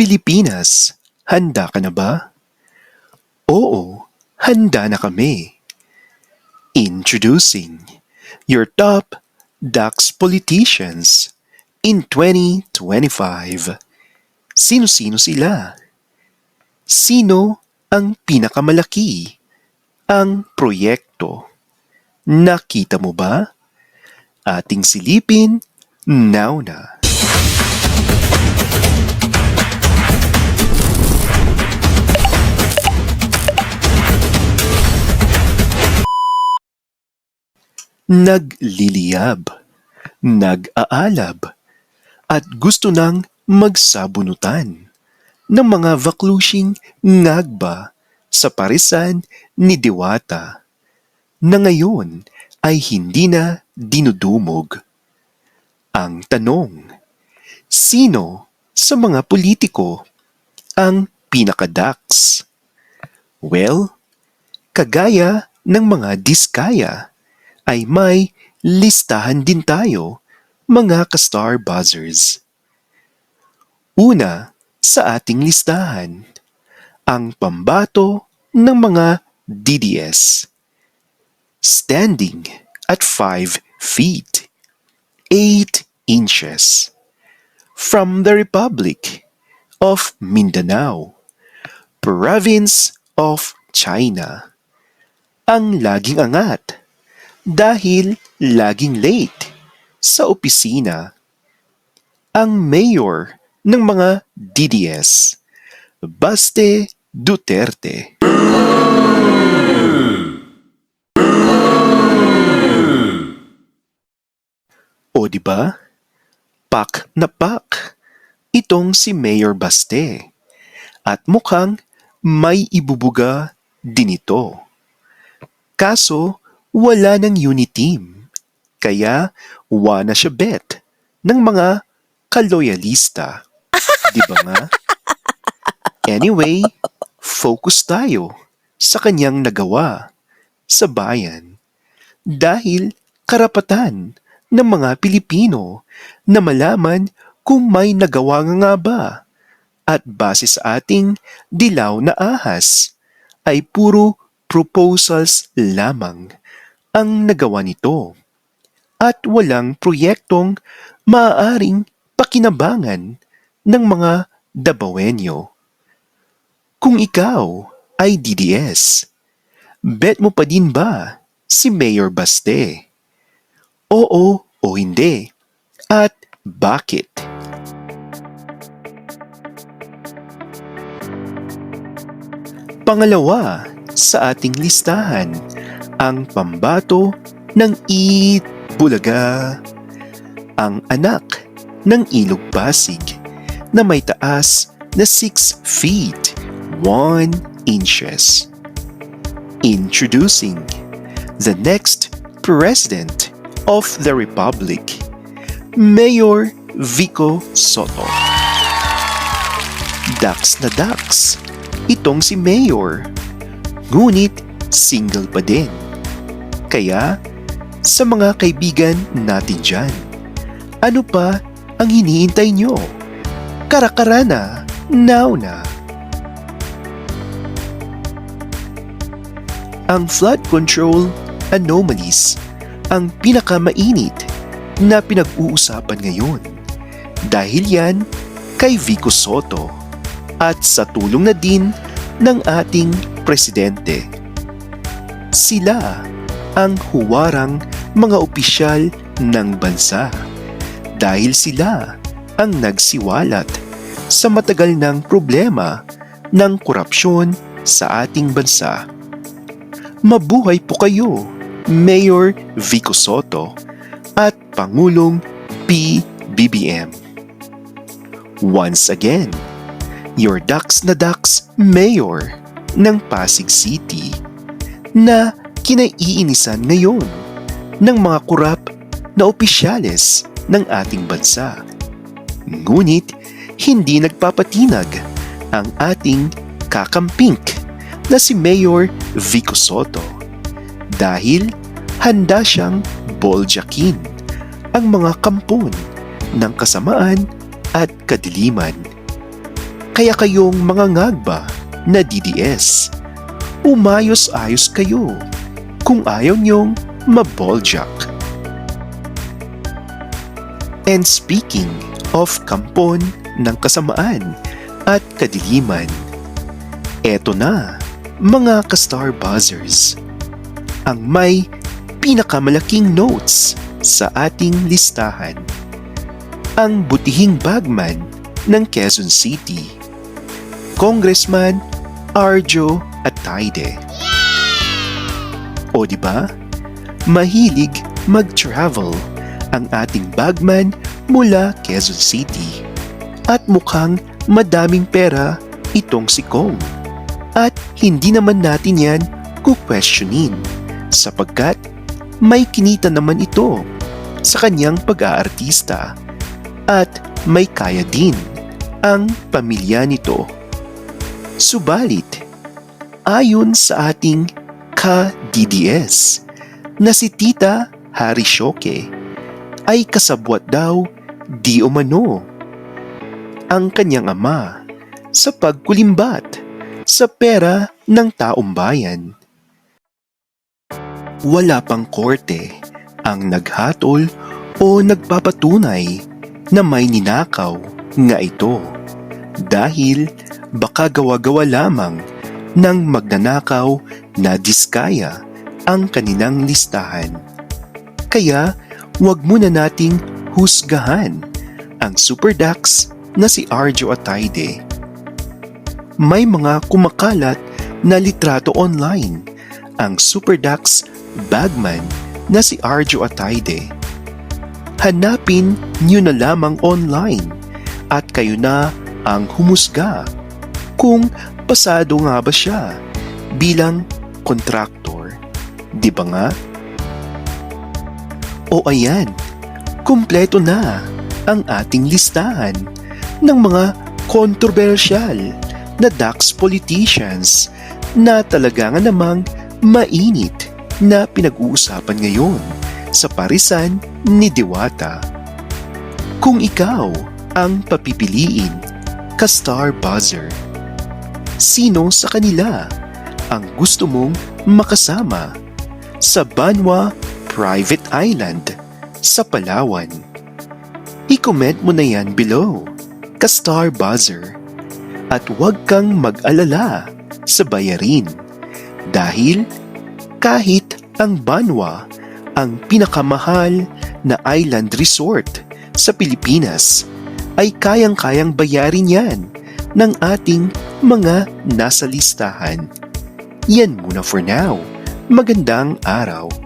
Pilipinas, handa ka na ba? Oo, handa na kami. Introducing your top DAX politicians in 2025. Sino-sino sila? Sino ang pinakamalaki? Ang proyekto. Nakita mo ba? Ating silipin now na. Nagliliyab, nag-aalab, at gusto nang magsabunutan ng mga vaklushing ngagba sa parisan ni Diwata na ngayon ay hindi na dinudumog. Ang tanong, sino sa mga politiko ang pinakadax? Well, kagaya ng mga diskaya, ay may listahan din tayo, mga ka-Star Buzzers. Una sa ating listahan, ang pambato ng mga DDS. Standing at 5 feet, 8 inches. From the Republic of Mindanao, Province of China. Ang laging angat dahil laging late sa opisina. Ang mayor ng mga DDS, Baste Duterte. O di ba? Pak na pak itong si Mayor Baste at mukhang may ibubuga din ito. Kaso wala ng unit team, kaya wala siya bet ng mga kaloyalista. Di ba nga? Anyway, focus tayo sa kanyang nagawa sa bayan dahil karapatan ng mga Pilipino na malaman kung may nagawa nga ba. At base sa ating dilaw na ahas ay puro proposals lamang ang nagawa nito at walang proyektong maaaring pakinabangan ng mga Dabawenyo. Kung ikaw ay DDS, bet mo pa din ba si Mayor Baste? Oo o hindi? At bakit? Pangalawa sa ating listahan, ang pambato ng Bulaga, ang anak ng Ilog Pasig na may taas na 6 feet, 1 inches. Introducing the next President of the Republic, Mayor Vico Soto. Dax na dax itong si Mayor, ngunit single pa din. Kaya sa mga kaibigan natin dyan, ano pa ang hinihintay nyo? Karakara na, now na. Ang flood control anomalies ang pinakamainit na pinag-uusapan ngayon. Dahil yan kay Vico Soto at sa tulong na din ng ating presidente. Sila ang huwarang mga opisyal ng bansa dahil sila ang nagsiwalat sa matagal ng problema ng korupsyon sa ating bansa. Mabuhay po kayo, Mayor Vico Soto at Pangulong PBBM. Once again, your Dax na Dax Mayor ng Pasig City na kinaiinisan ngayon ng mga kurap na opisyales ng ating bansa. Ngunit hindi nagpapatinag ang ating kakampink na si Mayor Vico Soto dahil handa siyang boljakin ang mga kampon ng kasamaan at kadiliman. Kaya kayong mga ngagba na DDS, umayos-ayos kayo kung ayaw niyong maboljak. And speaking of kampon ng kasamaan at kadiliman, eto na mga ka-Star Buzzers, ang may pinakamalaking notes sa ating listahan. Ang butihing bagman ng Quezon City, Congressman Arjo Atayde. O diba? Mahilig mag-travel ang ating bagman mula Quezon City. At mukhang madaming pera itong si Kong. At hindi naman natin yan kukwestiyonin sapagkat may kinita naman ito sa kanyang pag-aartista at may kaya din ang pamilya nito. Subalit, ayon sa ating ka-DDS na si Tita Harishoke ay kasabwat daw di umano ang kanyang ama sa pagkulimbat sa pera ng taong bayan. Wala pang korte ang naghatol o nagpapatunay na may ninakaw nga ito dahil baka gawa-gawa lamang ng magnanakaw na diskaya ang kanilang listahan. Kaya wag muna nating husgahan ang Super Dax na si Arjo Atayde. May mga kumakalat na litrato online ang Super Dax bagman na si Arjo Atayde. Hanapin niyo na lamang online at kayo na ang humusga kung pasado nga ba siya bilang kontraktor. Di ba nga? O ayan, kumpleto na ang ating listahan ng mga kontrobersyal na Dax politicians na talaga nga namang mainit na pinag-uusapan ngayon sa parisan ni Diwata. Kung ikaw ang papipiliin, ka-Star Buzzer, sino sa kanila ang gusto mong makasama sa Banwa Private Island sa Palawan? I-comment mo na yan below, ka-Star Buzzer. At huwag kang mag-alala sa bayarin dahil kahit ang Banwa ang pinakamahal na island resort sa Pilipinas ay kayang-kayang bayarin yan ng ating mga nasa listahan. Yan muna for now. Magandang araw.